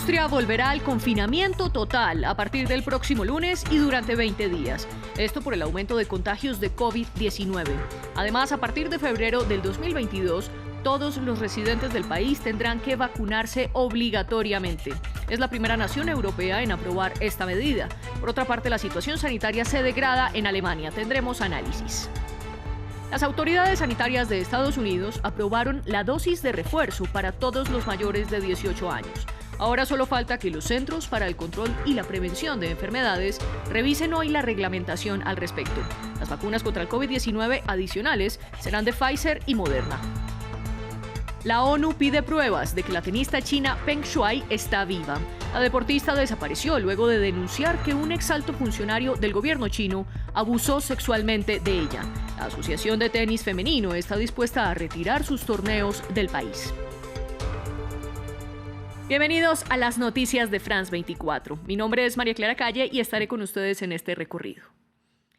Austria volverá al confinamiento total a partir del próximo lunes y durante 20 días. Esto por el aumento de contagios de COVID-19. Además, a partir de febrero del 2022, todos los residentes del país tendrán que vacunarse obligatoriamente. Es la primera nación europea en aprobar esta medida. Por otra parte, la situación sanitaria se degrada en Alemania. Tendremos análisis. Las autoridades sanitarias de Estados Unidos aprobaron la dosis de refuerzo para todos los mayores de 18 años. Ahora solo falta que los Centros para el Control y la Prevención de Enfermedades revisen hoy la reglamentación al respecto. Las vacunas contra el COVID-19 adicionales serán de Pfizer y Moderna. La ONU pide pruebas de que la tenista china Peng Shuai está viva. La deportista desapareció luego de denunciar que un exalto funcionario del gobierno chino abusó sexualmente de ella. La Asociación de Tenis Femenino está dispuesta a retirar sus torneos del país. Bienvenidos a las noticias de France 24. Mi nombre es María Clara Calle y estaré con ustedes en este recorrido.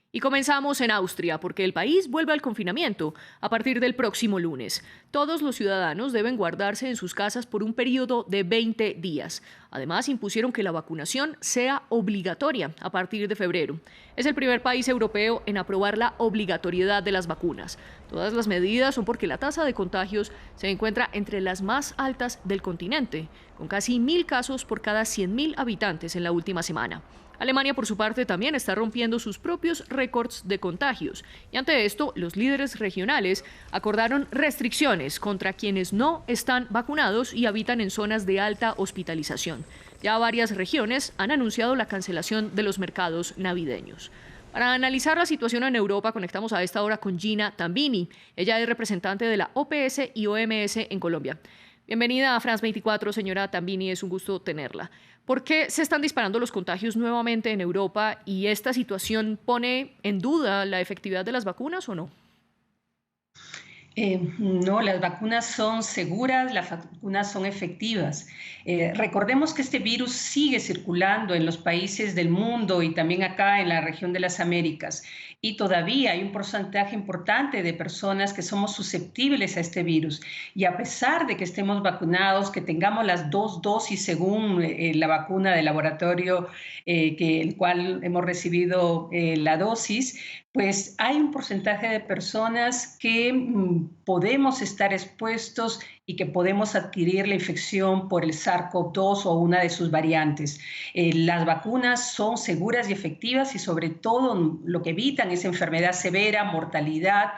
Y comenzamos en Austria, porque el país vuelve al confinamiento a partir del próximo lunes. Todos los ciudadanos deben guardarse en sus casas por un periodo de 20 días. Además, impusieron que la vacunación sea obligatoria a partir de febrero. Es el primer país europeo en aprobar la obligatoriedad de las vacunas. Todas las medidas son porque la tasa de contagios se encuentra entre las más altas del continente, con casi 1.000 casos por cada 100.000 habitantes en la última semana. Alemania, por su parte, también está rompiendo sus propios récords de contagios. Y ante esto, los líderes regionales acordaron restricciones contra quienes no están vacunados y habitan en zonas de alta hospitalización. Ya varias regiones han anunciado la cancelación de los mercados navideños. Para analizar la situación en Europa, conectamos a esta hora con Gina Tambini. Ella es representante de la OPS y OMS en Colombia. Bienvenida a France 24, señora Tambini, es un gusto tenerla. ¿Por qué se están disparando los contagios nuevamente en Europa y esta situación pone en duda la efectividad de las vacunas o no? No, las vacunas son seguras, las vacunas son efectivas. Recordemos que este virus sigue circulando en los países del mundo y también acá en la región de las Américas. Y todavía hay un porcentaje importante de personas que somos susceptibles a este virus. Y a pesar de que estemos vacunados, que tengamos las 2 dosis según la vacuna del laboratorio, el cual hemos recibido la dosis, pues hay un porcentaje de personas que podemos estar expuestos y que podemos adquirir la infección por el SARS-CoV-2 o una de sus variantes. Las vacunas son seguras y efectivas y sobre todo lo que evitan es enfermedad severa, mortalidad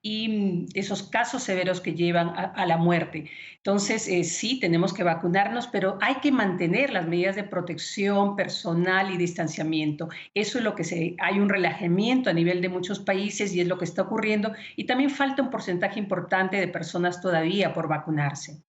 y esos casos severos que llevan a la muerte. Entonces, sí, tenemos que vacunarnos, pero hay que mantener las medidas de protección personal y distanciamiento. Eso es lo que hay un relajamiento a nivel de muchos países y es lo que está ocurriendo. Y también falta un porcentaje importante de personas todavía por vacunarse.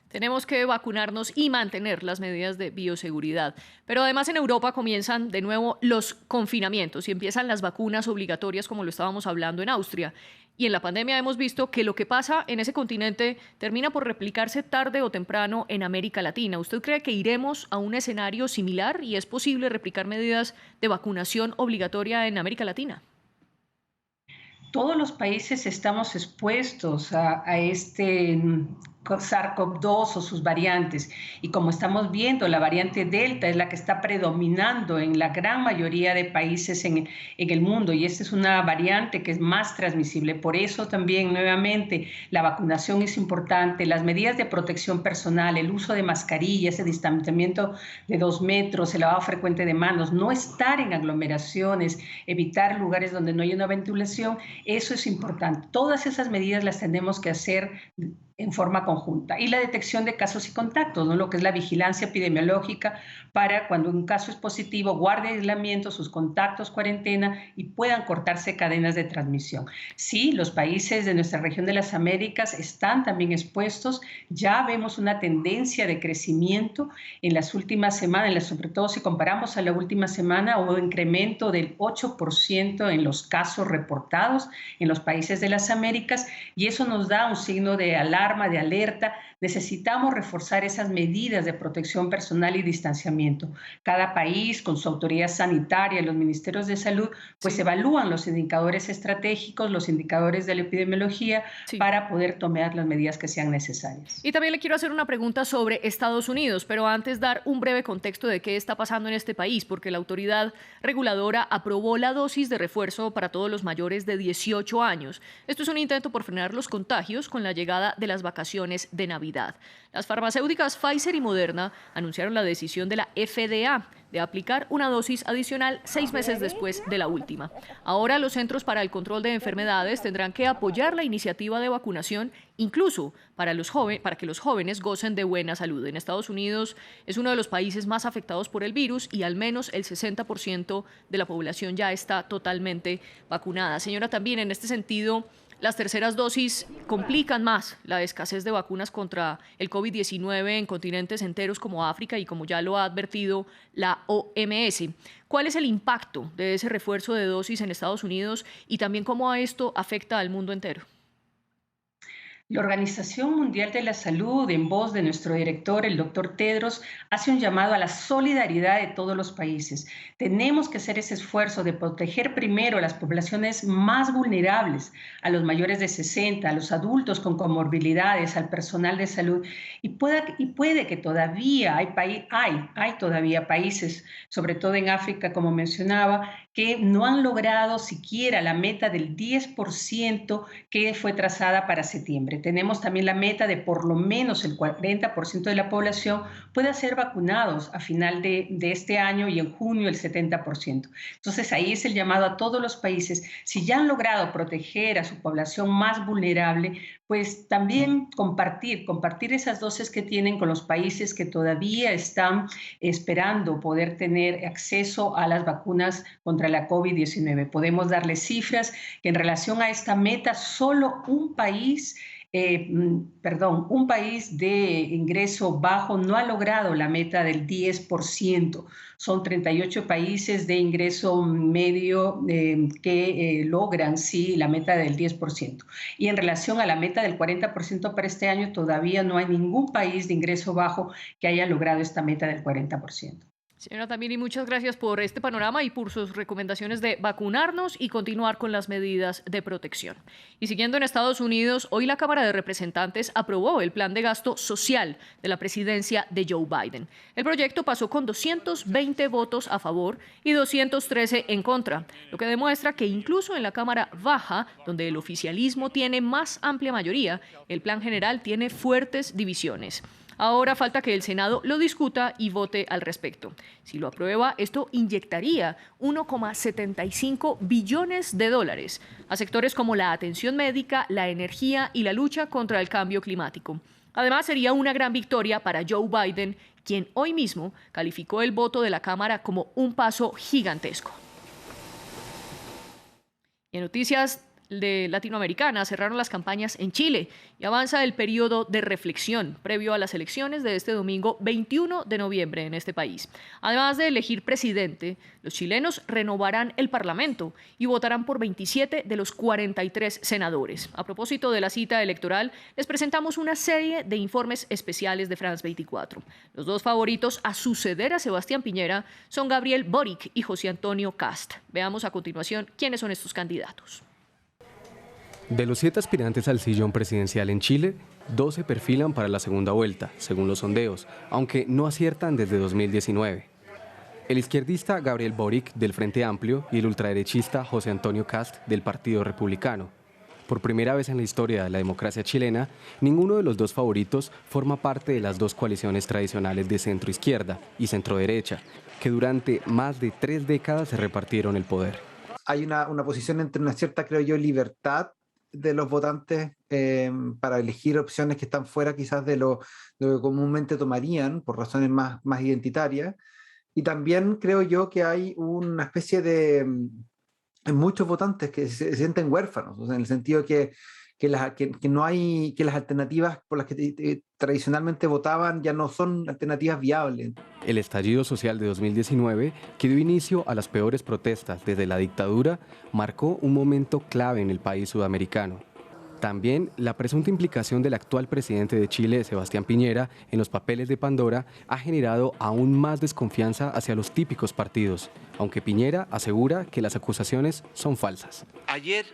Tenemos que vacunarnos y mantener las medidas de bioseguridad. Pero además en Europa comienzan de nuevo los confinamientos y empiezan las vacunas obligatorias, como lo estábamos hablando en Austria. Y en la pandemia hemos visto que lo que pasa en ese continente termina por replicarse tarde o temprano en América Latina. ¿Usted cree que iremos a un escenario similar y es posible replicar medidas de vacunación obligatoria en América Latina? Todos los países estamos expuestos a este SARS-CoV-2 o sus variantes. Y como estamos viendo, la variante Delta es la que está predominando en la gran mayoría de países en el mundo. Y esta es una variante que es más transmisible. Por eso también, nuevamente, la vacunación es importante, las medidas de protección personal, el uso de mascarillas, el distanciamiento de 2 metros, el lavado frecuente de manos, no estar en aglomeraciones, evitar lugares donde no hay una ventilación, eso es importante. Todas esas medidas las tenemos que hacer en forma conjunta. Y la detección de casos y contactos, ¿no? Lo que es la vigilancia epidemiológica para cuando un caso es positivo, guarde aislamiento, sus contactos, cuarentena y puedan cortarse cadenas de transmisión. Sí, los países de nuestra región de las Américas están también expuestos. Ya vemos una tendencia de crecimiento en las últimas semanas, sobre todo si comparamos a la última semana, hubo un incremento del 8% en los casos reportados en los países de las Américas y eso nos da un signo de alarma alarma, de alerta, necesitamos reforzar esas medidas de protección personal y distanciamiento. Cada país, con su autoridad sanitaria, los ministerios de salud, pues evalúan los indicadores estratégicos, los indicadores de la epidemiología para poder tomar las medidas que sean necesarias. Y también le quiero hacer una pregunta sobre Estados Unidos, pero antes dar un breve contexto de qué está pasando en este país, porque la autoridad reguladora aprobó la dosis de refuerzo para todos los mayores de 18 años. Esto es un intento por frenar los contagios con la llegada de las vacaciones de Navidad. Las farmacéuticas Pfizer y Moderna anunciaron la decisión de la FDA de aplicar una dosis adicional 6 meses después de la última. Ahora los Centros para el Control de Enfermedades tendrán que apoyar la iniciativa de vacunación, incluso para que los jóvenes gocen de buena salud. En Estados Unidos es uno de los países más afectados por el virus y al menos el 60% de la población ya está totalmente vacunada. Señora, también en este sentido, las terceras dosis complican más la escasez de vacunas contra el COVID-19 en continentes enteros como África y como ya lo ha advertido la OMS. ¿Cuál es el impacto de ese refuerzo de dosis en Estados Unidos y también cómo esto afecta al mundo entero? La Organización Mundial de la Salud, en voz de nuestro director, el doctor Tedros, hace un llamado a la solidaridad de todos los países. Tenemos que hacer ese esfuerzo de proteger primero a las poblaciones más vulnerables, a los mayores de 60, a los adultos con comorbilidades, al personal de salud. Y puede que todavía hay todavía países, sobre todo en África, como mencionaba, que no han logrado siquiera la meta del 10% que fue trazada para septiembre. Tenemos también la meta de por lo menos el 40% de la población pueda ser vacunados a final de este año y en junio el 70%. Entonces ahí es el llamado a todos los países, si ya han logrado proteger a su población más vulnerable, pues también compartir esas dosis que tienen con los países que todavía están esperando poder tener acceso a las vacunas contra la COVID-19. Podemos darles cifras que en relación a esta meta, solo un país de ingreso bajo no ha logrado la meta del 10%. Son 38 países de ingreso medio que logran, sí, la meta del 10%. Y en relación a la meta del 40% para este año, todavía no hay ningún país de ingreso bajo que haya logrado esta meta del 40%. Señora Tamiri, muchas gracias por este panorama y por sus recomendaciones de vacunarnos y continuar con las medidas de protección. Y siguiendo en Estados Unidos, hoy la Cámara de Representantes aprobó el plan de gasto social de la presidencia de Joe Biden. El proyecto pasó con 220 votos a favor y 213 en contra, lo que demuestra que incluso en la Cámara Baja, donde el oficialismo tiene más amplia mayoría, el plan general tiene fuertes divisiones. Ahora falta que el Senado lo discuta y vote al respecto. Si lo aprueba, esto inyectaría 1,75 billones de dólares a sectores como la atención médica, la energía y la lucha contra el cambio climático. Además, sería una gran victoria para Joe Biden, quien hoy mismo calificó el voto de la Cámara como un paso gigantesco. Y en noticias de Latinoamericana, cerraron las campañas en Chile y avanza el periodo de reflexión previo a las elecciones de este domingo 21 de noviembre en este país. Además de elegir presidente, los chilenos renovarán el Parlamento y votarán por 27 de los 43 senadores. A propósito de la cita electoral, les presentamos una serie de informes especiales de France 24. Los dos favoritos a suceder a Sebastián Piñera son Gabriel Boric y José Antonio Kast. Veamos a continuación quiénes son estos candidatos. De los 7 aspirantes al sillón presidencial en Chile, 2 se perfilan para la segunda vuelta, según los sondeos, aunque no aciertan desde 2019. El izquierdista Gabriel Boric, del Frente Amplio, y el ultraderechista José Antonio Kast, del Partido Republicano. Por primera vez en la historia de la democracia chilena, ninguno de los dos favoritos forma parte de las dos coaliciones tradicionales de centro-izquierda y centro-derecha, que durante más de 3 décadas se repartieron el poder. Hay una posición entre una cierta, creo yo, libertad de los votantes para elegir opciones que están fuera quizás de lo que comúnmente tomarían por razones más identitarias, y también creo yo que hay una especie de muchos votantes que se sienten huérfanos, o sea, en el sentido que no hay, que las alternativas por las que tradicionalmente votaban ya no son alternativas viables. El estallido social de 2019, que dio inicio a las peores protestas desde la dictadura, marcó un momento clave en el país sudamericano. También la presunta implicación del actual presidente de Chile, Sebastián Piñera, en los papeles de Pandora ha generado aún más desconfianza hacia los típicos partidos, aunque Piñera asegura que las acusaciones son falsas. Ayer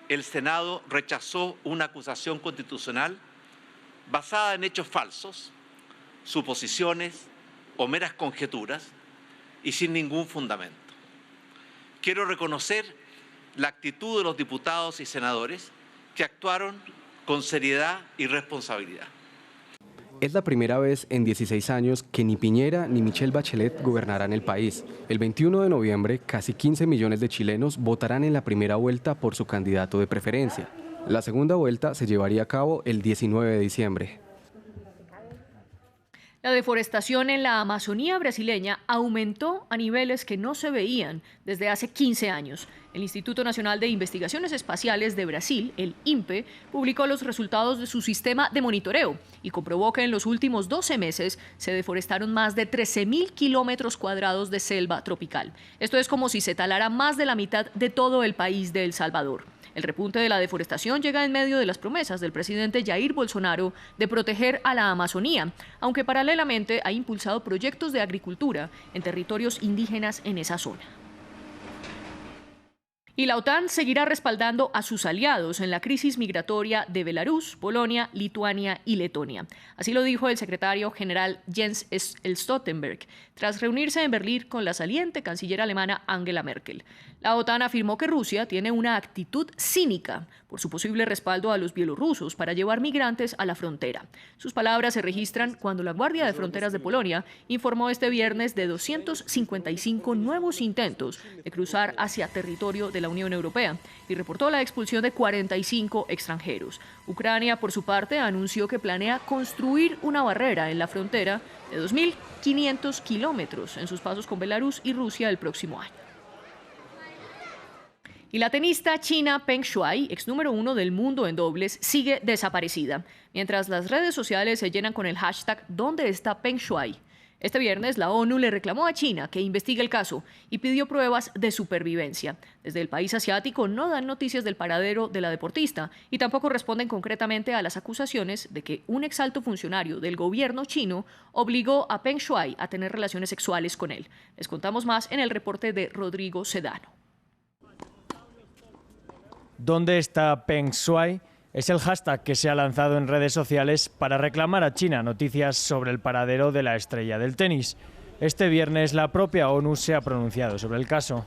el Senado rechazó una acusación constitucional basada en hechos falsos, suposiciones o meras conjeturas y sin ningún fundamento. Quiero reconocer la actitud de los diputados y senadores que actuaron con seriedad y responsabilidad. Es la primera vez en 16 años que ni Piñera ni Michelle Bachelet gobernarán el país. El 21 de noviembre, casi 15 millones de chilenos votarán en la primera vuelta por su candidato de preferencia. La segunda vuelta se llevaría a cabo el 19 de diciembre. La deforestación en la Amazonía brasileña aumentó a niveles que no se veían desde hace 15 años. El Instituto Nacional de Investigaciones Espaciales de Brasil, el INPE, publicó los resultados de su sistema de monitoreo y comprobó que en los últimos 12 meses se deforestaron más de 13.000 kilómetros cuadrados de selva tropical. Esto es como si se talara más de la mitad de todo el país de El Salvador. El repunte de la deforestación llega en medio de las promesas del presidente Jair Bolsonaro de proteger a la Amazonía, aunque paralelamente ha impulsado proyectos de agricultura en territorios indígenas en esa zona. Y la OTAN seguirá respaldando a sus aliados en la crisis migratoria de Belarus, Polonia, Lituania y Letonia. Así lo dijo el secretario general Jens Stoltenberg, tras reunirse en Berlín con la saliente canciller alemana Angela Merkel. La OTAN afirmó que Rusia tiene una actitud cínica por su posible respaldo a los bielorrusos para llevar migrantes a la frontera. Sus palabras se registran cuando la Guardia de Fronteras de Polonia informó este viernes de 255 nuevos intentos de cruzar hacia territorio de la Unión Europea y reportó la expulsión de 45 extranjeros. Ucrania, por su parte, anunció que planea construir una barrera en la frontera de 2.500 kilómetros en sus pasos con Belarus y Rusia el próximo año. Y la tenista china Peng Shuai, ex número 1 del mundo en dobles, sigue desaparecida, mientras las redes sociales se llenan con el hashtag ¿Dónde está Peng Shuai? Este viernes, la ONU le reclamó a China que investigue el caso y pidió pruebas de supervivencia. Desde el país asiático no dan noticias del paradero de la deportista y tampoco responden concretamente a las acusaciones de que un exalto funcionario del gobierno chino obligó a Peng Shuai a tener relaciones sexuales con él. Les contamos más en el reporte de Rodrigo Sedano. ¿Dónde está Peng Shuai? Es el hashtag que se ha lanzado en redes sociales para reclamar a China noticias sobre el paradero de la estrella del tenis. Este viernes la propia ONU se ha pronunciado sobre el caso.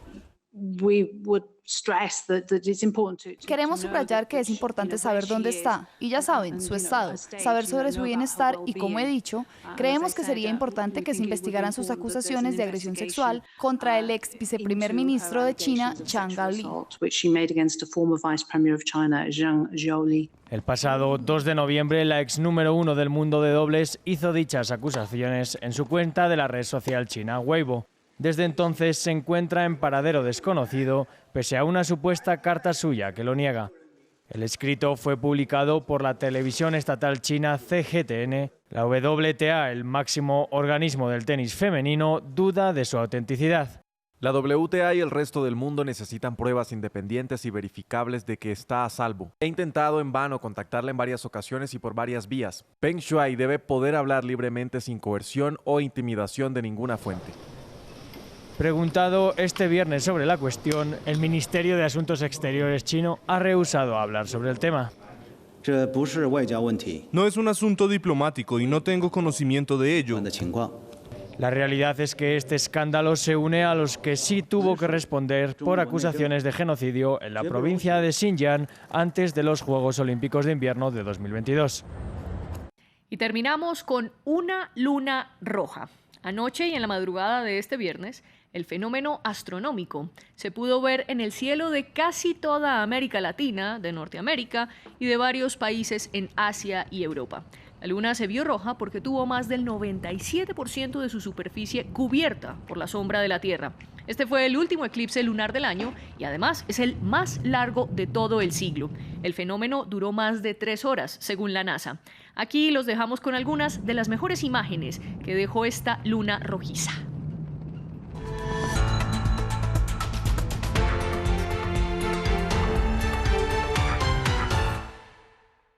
Queremos subrayar que es importante saber dónde está y, ya saben, su estado, saber sobre su bienestar y, como he dicho, creemos que sería importante que se investigaran sus acusaciones de agresión sexual contra el ex viceprimer ministro de China, Zhang Gaoli. El pasado 2 de noviembre, la ex número 1 del mundo de dobles hizo dichas acusaciones en su cuenta de la red social china Weibo. Desde entonces se encuentra en paradero desconocido, pese a una supuesta carta suya que lo niega. El escrito fue publicado por la televisión estatal china CGTN. La WTA, el máximo organismo del tenis femenino, duda de su autenticidad. La WTA y el resto del mundo necesitan pruebas independientes y verificables de que está a salvo. He intentado en vano contactarla en varias ocasiones y por varias vías. Peng Shuai debe poder hablar libremente sin coerción o intimidación de ninguna fuente. Preguntado este viernes sobre la cuestión, el Ministerio de Asuntos Exteriores chino ha rehusado hablar sobre el tema. No es un asunto diplomático y no tengo conocimiento de ello. La realidad es que este escándalo se une a los que sí tuvo que responder por acusaciones de genocidio en la provincia de Xinjiang antes de los Juegos Olímpicos de Invierno de 2022. Y terminamos con una luna roja. Anoche y en la madrugada de este viernes, el fenómeno astronómico se pudo ver en el cielo de casi toda América Latina, de Norteamérica y de varios países en Asia y Europa. La luna se vio roja porque tuvo más del 97% de su superficie cubierta por la sombra de la Tierra. Este fue el último eclipse lunar del año y además es el más largo de todo el siglo. El fenómeno duró más de 3 horas, según la NASA. Aquí los dejamos con algunas de las mejores imágenes que dejó esta luna rojiza.